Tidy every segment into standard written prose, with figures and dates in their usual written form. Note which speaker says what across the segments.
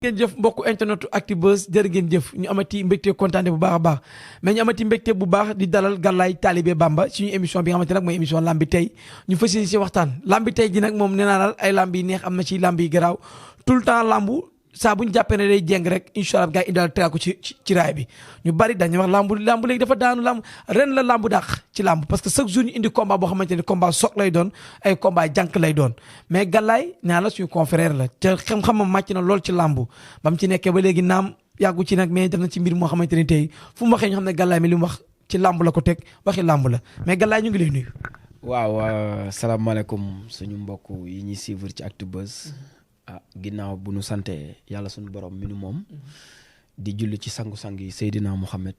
Speaker 1: ngeen jëf mbokku internetu Actubuzz jërë ngeen jëf ñu amati mbégte kontaane bu baax a baax mais ñu amati mbégte bu baax di dalal Galaye Talibé Bamba suñu émission bi nga xamante nag mooy émission lambi tey ñu fas yéene si waxtaan lambi tey ji nag moom nee naa daal ay lamb yi neex am na ci lamb yi garaaw tout le temps lambu saa bu ñu jàppee ne day jeng rek incha allah gars yi indaal tegaat ko ci raay bi ñu bari dañuy wax lambu léegi dafa daanu lamb ren la lambu dàq ci lamb parce que chaque jour ñu indi combat boo xamante ne combat soog lay doon ay combat jànk lay doon mais Galaye ñaa la suñu confrère la te xam-xamam màcc na lool ci lambu ba mu ci nekkee ba léegi naam yàggu ci nag mais def na ci mbir moo xamante ni tey fu mu waxee ñu xam ne Galaye mi li mu wax ci lamb la ko teg waxi lamb la mais Galaye ñu ngi lay nuyu.
Speaker 2: waaw salaamaaleykum suñu mbokk yi ñuy suivre ci Actubuzz. Ginnaaw bu nu sante yàlla suñu borom mi nu moom di julli ci sangu-sang yi Seydina Muhammad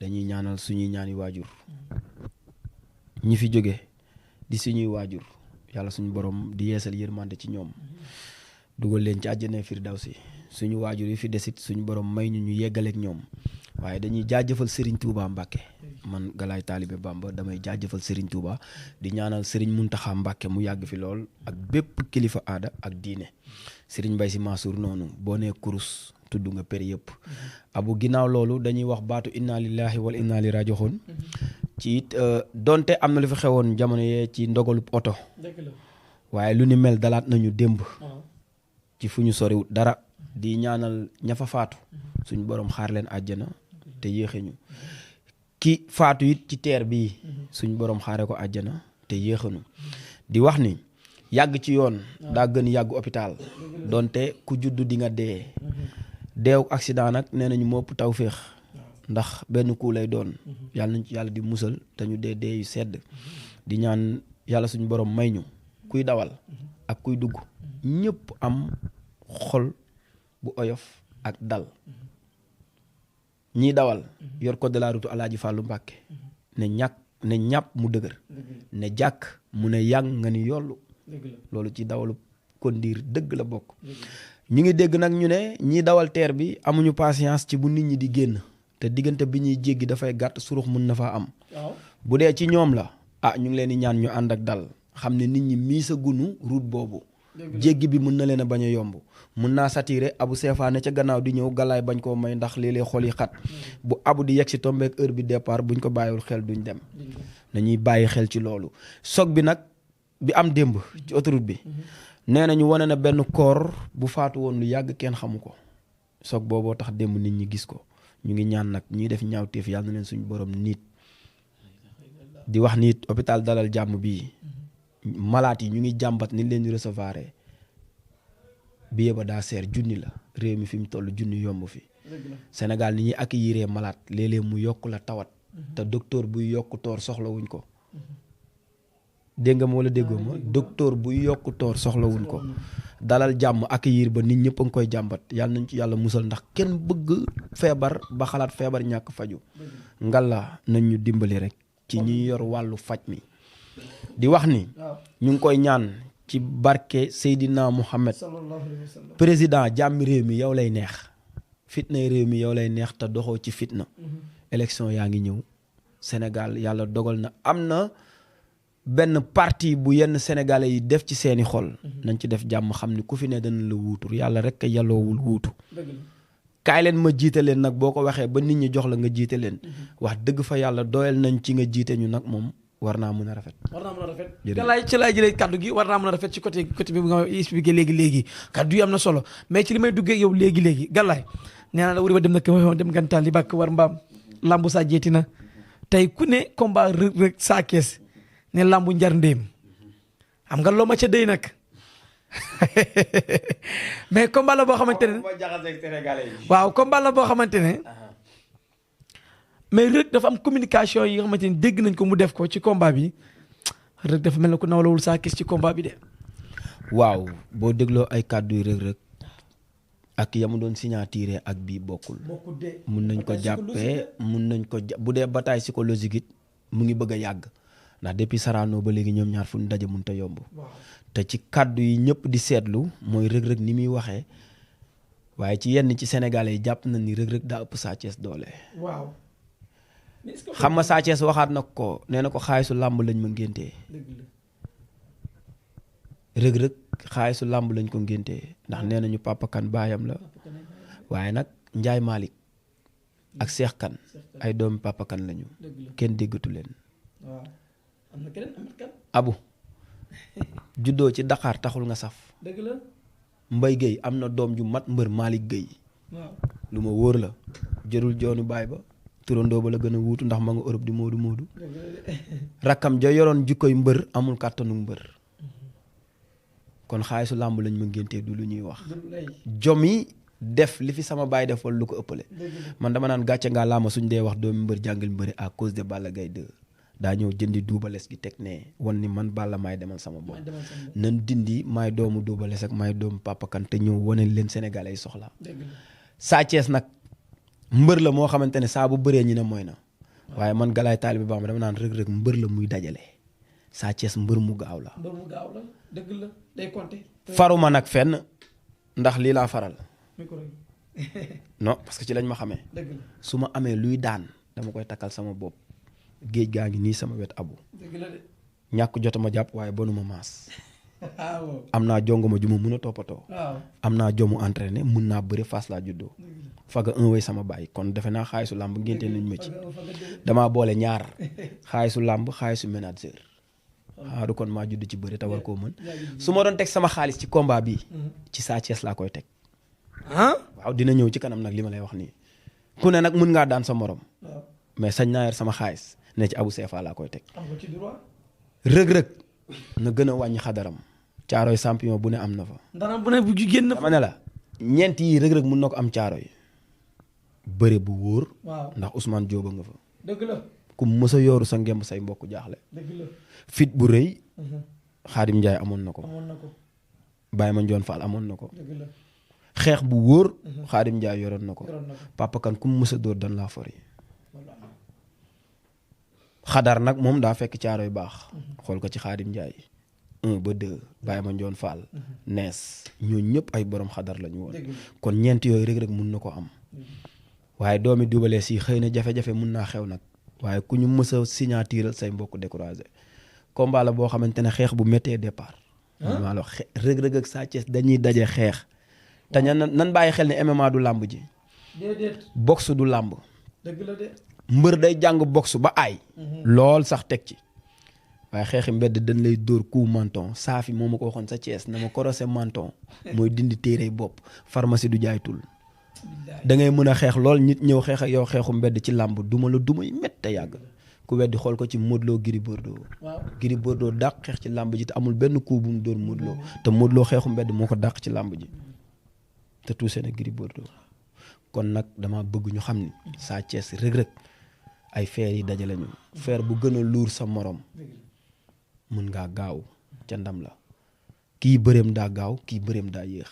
Speaker 2: dañuy ñaanal suñuy ñaani waajur ñi fi jóge di suñuy waajur yàlla suñu borom di yeesal yërmande ci ñoom dugal leen ci àjjana firdawsi suñu waajur yi fi desit suñu borom may ñu yeggaleek ñoom waaye dañuy jaajëfal Serigne Touba Mbacke man Galaye Talibé Bamba damay jaajëfal Serigne Touba di ñaanal Serigne Mountakha Mbacke mu yàgg fi lool ak bépp kilifa aada ak diine Serigne Mbaye Sy Mansour noonu boo nee kurus tudd nga per yëpp abu ginnaaw loolu dañuy wax baatu inna lillahi wal inna ilayhi raji'un ci it donte am na lu fi xewoon jamono yee ci ndogalub oto waaye lu ni mel dalaat nañu démb ci fu ñu soriwut dara di ñaanal ña fa faatu suñu borom xaar leen àjjana te yéexe ñu ki faatu it ci teer bii suñu borom xaare ko àjjana te yéexanu di wax ni yàgg ci yoon daa gën yàgg hôpital donte ku juddu di nga dee deew accident nag nee nañu moo ëpp tawféex ndax benn ku lay doon yàlla nañ ci yàlla di musal te ñu dee yu sedd di ñaan yàlla suñu borom may ñu kuy dawal ak kuy dugg ñëpp am xol bu oyof ak dal ñiy dawal yor code de la route Alaaji Fàllu Mbàkke ne ñàpp mu dëgër ne jàkk mu ne yàng nga ni yollu loolu ci dawalu kondiir dëgg la bokk ñu ngi dégg nag ñu ne ñiy dawal teer bi amuñu patience ci bu nit ñi di génn te diggante bi ñuy jéggi dafay gàtt surux mën na faa am bu dee ci ñoom la ñu ngi leen di ñaan ñu ànd ak dal xam ne nit ñi miisa gunu route boobu jéggi bi mën na leen a bañ a yomb mën naa satiré abu seefaane ca gannaaw di ñëw Galaye bañ koo may ndax léeg-léeg xol yi xat bu abu di yegg si tombeek heure bi départ buñ ko bàyyiwul xel duñ dem nañuy bàyyi xel ci loolu soog bi nag bi am démb ci autoroute bi nee nañu wane na benn koor bu faatu woon lu yàgg kenn xamu ko soog booboo tax démb nit ñi gis ko ñu ngi ñaan nag ñuy def ñaawteef yàlla na leen suñu borom niit di wax niit hôpital Dalal Jàmm bii malaat yi ñu ngi jàmbat ni leen di recevoir billet ba daa seer junni la réew mi fi mu toll junni yomb fi Sénégal ni ñuy accueillir malaat léeg-léeg mu yokk la tawat te docteur buy yokk toor soxlawuñ ko dégg nga ma wala déggoo ma docteur buy yokk toor soxlawuñ ko Dalal Jàmm accueillir ba nit ñëpp a ngi koy jàmbat yàlla nañ ci yàlla musal ndax kenn bëgg feebar ba xalaat feebar ñàkk faju ngalla nañ ñu dimbali rek ci ñi yor wàllu faj mi di wax ni ñu ngi koy ñaan ci barke Seydina Muhammad président jàmmi réew mi yow lay neex fitna réew mi yow lay neex te doxoo ci fitna élection yaa ngi ñëw Sénégal yàlla dogal na am na benn parti bu yenn sénégalais yi def ci seeni xol nañ ci def jàmm xam ni ku fi ne dana la wuutur yàlla rek a yalloowul wuutu kaay leen ma jiite leen nag boo ko waxee ba nit ñi jox la nga jiite leen wax dëgg fa yàlla doyal nañ ci nga jiite ñu nag moom war naa mën a rafet.
Speaker 1: Galaye ci laa jëlee kaddu gi war naa mën a rafet ci côté bi nga expliqué léegi kaddu yi am na solo mais ci li may duggee yow léegi Galaye nee naa la wuri ba dem na dem gantaal li bàkk war mbaam lambu saa jeeti na tey ku ne combat Reug Sa Thiès ne lambu njar ndéem xam nga loo ma ca déy nag mais combat la boo xamante ne waaw combat la boo xamante ne mais Reug dafa am communication yi nga xamante ni dégg nañ ko mu def ko ci combat bi Reug dafa mel ne ku nawlawul Sa Thiès ci combat bi de.
Speaker 2: waaw boo dégloo ay kàddu yu Reug ak yamu doon signature ak bii bokkul. mun nañ ko jàppee bu dee bataille psychologique it mu ngi bëgg a yàgg ndax depuis Sarano ba léegi ñoom ñaar fu ñu daje mun te yomb. te ci kàddu yi ñëpp di seetlu mooy Reug ni muy waxee waaye ci yenn ci Sénégalais yi jàpp na ni Reug daa ëpp Sa Thiès doole.
Speaker 1: waaw.
Speaker 2: xam nga Sa Thiès waxaat na ko nee na ko xaalisu làmb lañ ma ngéntee Reug xaalisu làmb lañ ko ngéntee ndax nee nañu Papa Kane baayam la waaye nag Njaay Malick ak Seex Kan ay doomi Papa Kane lañu kenn déggatu leen.
Speaker 1: waaw am na keneen Amat Kan.
Speaker 2: Abu juddoo ci Dakar taxul nga saf.
Speaker 1: dëgg la.
Speaker 2: Mbay Guèye am na doom ju mat mbër Malick Guèye.
Speaker 1: waaw
Speaker 2: lu ma wóor la jërul joonu baay ba turandoo ba la gën a wuutu ndax ma nga Europe di moodu moodu. rakkam ja yoroon jikkoy mbër amul kàttanu mbër. kon xaalisu làmb lañ ma ngéntee du lu ñuy wax. jom yi def li fi sama baay def wala lu ko ëppale. man dama naan gàcce ngaa laama suñ dee wax doomi mbër jàngal mbëri à cause de Balla Gaye 2 daa ñëw jëndi duubales gi teg ne wan ni man Balla maay demal sama bopp. nan dindi maay doomu duubales ak maay doomu Papa Kane te ñëw wane leen Sénégalais yi soxla. Sa Thiès nag mbër la moo xamante ne saa bu bëree ñi ne mooy na. waaye man Galaye Talibé Bamba dama naan rëg-rëg mbër la muy dajale. Sa Thiès mbër mu gaaw la.
Speaker 1: mbër mu gaaw la dëgg la day compter.
Speaker 2: faruma nag fenn ndax lii laa faral. non parce que ci lañ ma xamee.
Speaker 1: dëgg la
Speaker 2: su ma amee luy daan dama koy takkal sama bopp. géej gaa ngi nii sama wet Abu.
Speaker 1: dëgg la de.
Speaker 2: ñàkk jotama jàpp waaye bonuma maas.
Speaker 1: waaw.
Speaker 2: am naa jongoma ju ma mun a toppatoo.
Speaker 1: waaw.
Speaker 2: am naa jomu entraîné mun naa bëri fas laa juddoo. faga un way sama baay kon defe naa xaalisu làmb ngénte nañ ma ci. damaa boole ñaar xaalisu làmb xaalisu manager. du kon maa judd ci bëri te war koo mën. su ma doon teg sama xaalis ci combat bi ci Sa Thiès laa koy teg. waaw dina ñëw ci kanam nag li ma lay wax nii. ku ne nag mun ngaa daan sa morom. mais sañ naa yor sama xaalis ne ci Abou Sefa laa koy teg. rëg-rëg na gën a wàññi xadaram. caaroy champion bu ne am na fa.
Speaker 1: ndax bu ne bu génn fa.
Speaker 2: dama ne la ñeent yi rëg-rëg mun na ko am caaroy. bëre bu wóor.
Speaker 1: waaw
Speaker 2: ndax Ousmane Diop nga fa.
Speaker 1: dëgg la.
Speaker 2: ku mës a yooru sa ngemb say mbokk jaaxle.
Speaker 1: dëgg la.
Speaker 2: fit bu rëy. Xaadim Njaay amoon na ko.
Speaker 1: amoon na ko.
Speaker 2: Baye Mandione Fall amoon na ko.
Speaker 1: dëgg la.
Speaker 2: xeex bu wóor. Xaadim Njaay yoroon na ko.
Speaker 1: yoroon na ko.
Speaker 2: Papa Kane ku mu mës a dóor dan laa fori. xadar nag moom daa fekk caaroy baax. xool ko ci Xaadim Njaay 1 ba 2 Baye Mandione Fall. nees ñooñu ñëpp ay borom xadar lañu woon. kon ñeent yooyu rek rek mun na ko am. waaye doomi dubalee si xëy na jafe-jafe mun naa xew nag. waaye ku ñu mës a signature say mbokk découragé. combat la boo xamante ne xeex bu méttee départ. maa la wax rëg-rëg ak Sa Thiès dañuy daje xeex. te nan bàyyi xel ne MMA du làmb ji.
Speaker 1: déedéet.
Speaker 2: boxe du làmb.
Speaker 1: dëgg la de.
Speaker 2: mbër day jàng boxe ba aay. lool sax teg ci. waaye xeexi mbedd dañ lay dóor coup menton saafi moo ma ko waxoon Sa Thiès na ma korosé menton. mooy dindi téere bopp pharmacie du jaay tul. da ngay mën a xeex lool nit ñëw xeex ak yow xeexu mbedd ci làmb duma la dumay métte yàgg. ku weddi xool ko ci Modou Lo Gris Bordeaux.
Speaker 1: waaw
Speaker 2: Gris Bordeaux dàq xeex ci làmb ji te amul benn coup bu mu dóor Modou Lo te Modou Lo xeexu mbedd moo ko dàq ci làmb ji te tuuse na Gris Bordeaux. kon nag dama bëgg ñu xam ni Sa Thiès rëg-rëg ay feer yi dajale ñu feer bu gën a luur sa morom mën ngaa gaaw ca ndam la kii bëreem daa gaaw kii bëreem daa yéex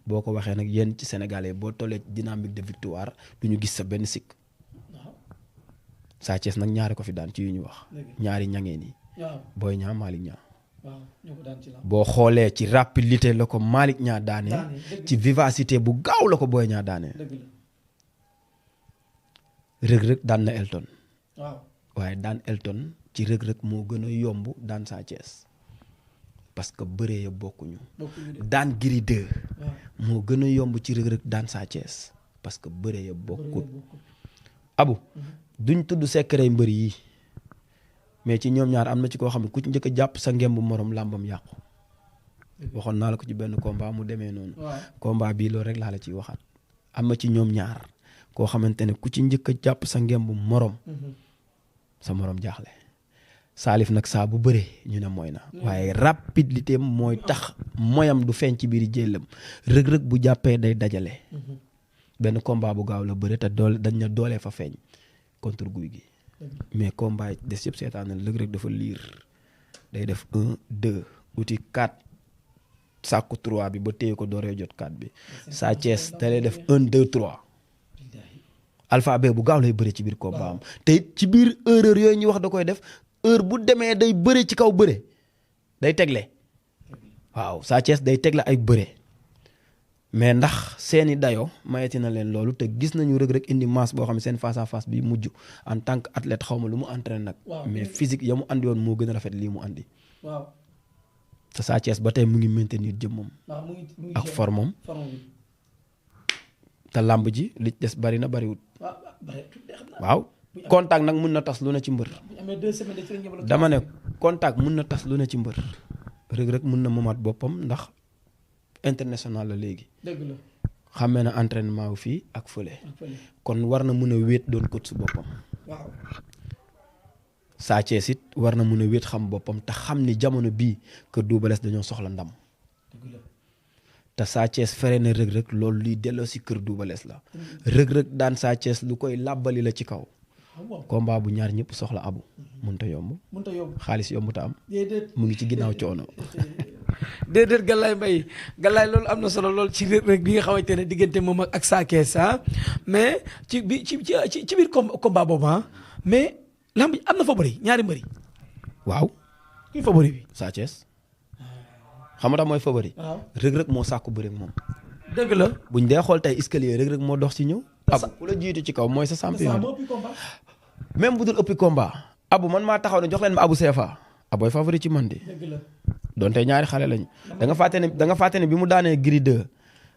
Speaker 2: boo ko waxee nag yéen ci Sénégalais boo tollee dynamique de victoire du ñu gis sa benn sikk. Sa Thiès nag ñaari ko fi daan ci yu ñu wax. ñaari ñangee nii. Boy Niang Malick Niang. boo xoolee ci rapidité la ko Malick Niang daane. ci vivacité bu gaaw la ko Boy Niang daane. rëg-rëg daan na Elton. waaye daan Elton ci rëg-rëg moo gën a yomb daan Sa Thiès. parce que bëree ya bokkuñu. daan Gris 2. moo gën a yomb ci rëg-rëg daan Sa Thiès parce que bëree ya bokkut. Abu duñ tudd secret mbër yi mais ci ñoom ñaar am na ci koo xam ne ku ci njëkk a jàpp sa ngemb morom làmbam yàqu. waxoon naa la ko ci benn combat mu demee noonu. combat bii loolu rek laa la ciy waxaat. am na ci ñoom ñaar koo xamante ne ku ci njëkk a jàpp sa ngemb morom. sa morom jaaxle. Salif nag saa bu bëree ñu ne mooy na. waaye rapidité mooy tax moyam du feeñ ci biir jëlam rëg-rëg bu jàppee day dajale. benn combat bu gaaw la bëre te dañ na doolee fa feeñ contre guy gi. mais combat yi des yëpp seetaan na rëg-rëg dafa liir day def 1 2 uti 4 sàkku 3 bi ba téye ko dooree jot 4 bi. Sa Thiès da lay def 1 2 3. alphabet bu gaaw lay bëre ci biir combat am te it ci biir erreur yooyu ñuy wax da koy def heure bu demee day bëre ci kaw bëre day tegle waaw Sa Thiès day tegle ay bëre mais ndax seeni dayo mayeti na leen loolu te gis nañu rëg-rëg indi masse boo xam ne seen face à face bi mujj en tant que athlète xaw ma lu mu entraîné nag mais physique ya mu andi woon moo gën a rafet lii mu andi te Sa Thiès ba tey mu ngi maintenir jëmmam ak formam te làmb ji li des bari na bariwut waaw contact nag mun na tas lu ne ci mbër dama ne contact mun na tas lu ne ci mbër Reug Reug mun na moomaat boppam ndax international la léegi xamee na entraînement wu fii ak fële kon war na mun a wéet doon coach su boppam Sa Thiès it war na mun a wéet xam boppam te xam ni jamono bii kër Double Less dañoo soxla ndam te Sa Thiès fere na Reug Reug loolu luy delloo si kër Double Less la Reug Reug daan Sa Thiès lu koy làbbali la ci kaw combat bu ñaar ñëpp soxla abu mënut a yomb xaalis yomb ta am mu ngi ci ginnaaw coono
Speaker 1: déedéet Galaye Mbaye Galaye loolu am na solo lool ci Reug Reug bi nga xamante ne diggante moom ak Sa Thiès mais ci biir combat boobu mais lamb am na favori ñaari mbëri
Speaker 2: waaw
Speaker 1: kuy favori bi
Speaker 2: Sa Thiès xam nga mooy favori Reug Reug moo sàkku bëri ak moom
Speaker 1: dëgg la
Speaker 2: buñ dee xool tey escalier Reug Reug moo dox ci ñëw abu ku la jiitu ci kaw mooy sa champion même bu dul ëppi combat abu man maa taxaw ne jox leen ma abu CFA abooy favori ci man de donte ñaari xale lañ da nga fàtte ne bi mu daanee Gris 2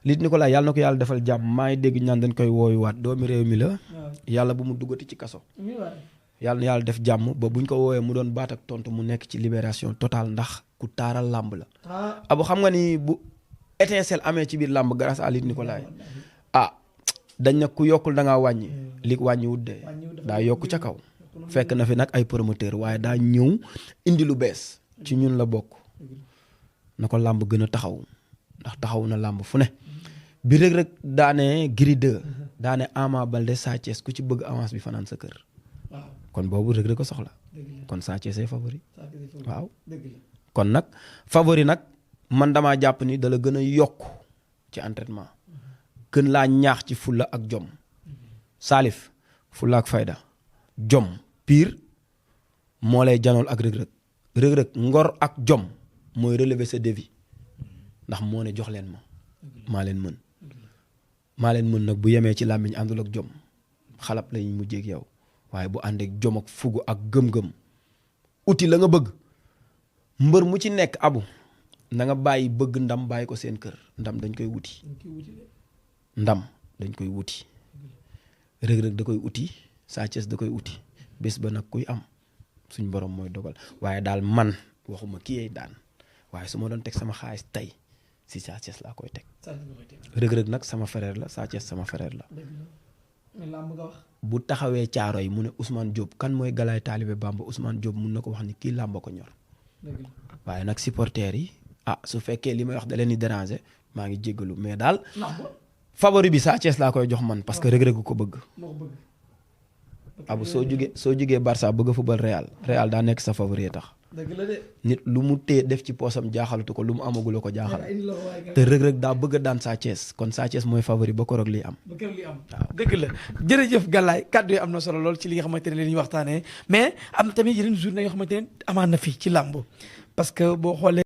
Speaker 2: lit Nicolas yàlla na ko yàlla defal jàmm maa ngi dégg ñaan dañ koy wooyuwaat doomi réew mi la yàlla bu mu duggati ci kaso yàlla na yàlla def jàmm ba buñ ko woowee mu doon baat ak tontu mu nekk ci libération totale ndax ku taaral làmb la abu xam nga ni bu étincelle amee ci biir làmb grâce à lit Nicolas dañ na ku yokkul da ngaa wàññi li wàññi wut de daa yokk ca kaw fekk na fi nag ay promoteur waaye daa ñëw indi lu bees ci ñun la bokk na ko làmb gën a taxaw ndax taxaw na làmb fu ne bi Reug Reug daane Gris 2 daane Ama Baldé Sa Thiès ku ci bëgg avance bi fanaan sa kër kon boobu Reug Reug ko soxla kon Sa Thiès ay favori waaw kon nag favori nag man damaa jàpp ni dala gën a yokk ci entraînement gën laa ñaax ci fulla ak jom Salif fulla ak fayda jom pire moo lay janool ak Reug Reug Reug Reug ngor ak jom mooy relever sa défi ndax moo ne jox leen ma maa leen mën nag bu yemee ci làmmiñ àndul ak jom xalab lañ mujjee ak yow waaye bu àndeek jom ak fugu ak gëm-gëm uti la nga bëgg mbër mu ci nekk abu na nga bàyyi bëgg ndam bàyyi ko seen kër ndam dañ koy wuti Reug Reug da koy uti Sa Thiès da koy uti bés ba nag kuy am suñ borom mooy dogal waaye daal man waxuma kii daan waaye su ma doon teg sama xaalis tey si Sa Thiès laa koy teg Reug Reug nag sama frère la Sa Thiès sama frère la bu taxawee caaro yi mu ne Ousmane Diop kan mooy Galaye taalibe Bamba Ousmane Diop mun na ko wax ni kii làmba ko ñor waaye nag supporters yi su fekkee li may wax da leen di déranger maa ngi jéggalu mais daal favori bi Sa Thiès laa koy jox man parce que Reug Reug ko bëgg abu soo jugee Barça bëgg a football Real daa nekk sa favori tax nit lu mu tee def ci poosam jaaxalatu ko lu mu amagula ko jaaxal te Reug Reug daa bëgg a daan Sa Thiès kon Sa Thiès mooy favori ba koroog liy am
Speaker 1: waaw dëgg la jërëjëf Galaye kàddu yi am na solo lool ci li nga xamante ne li ñuy waxtaanee mais am na tamit yeneen journée yoo xamante ne amaan na fii ci làmb parce que boo xoolee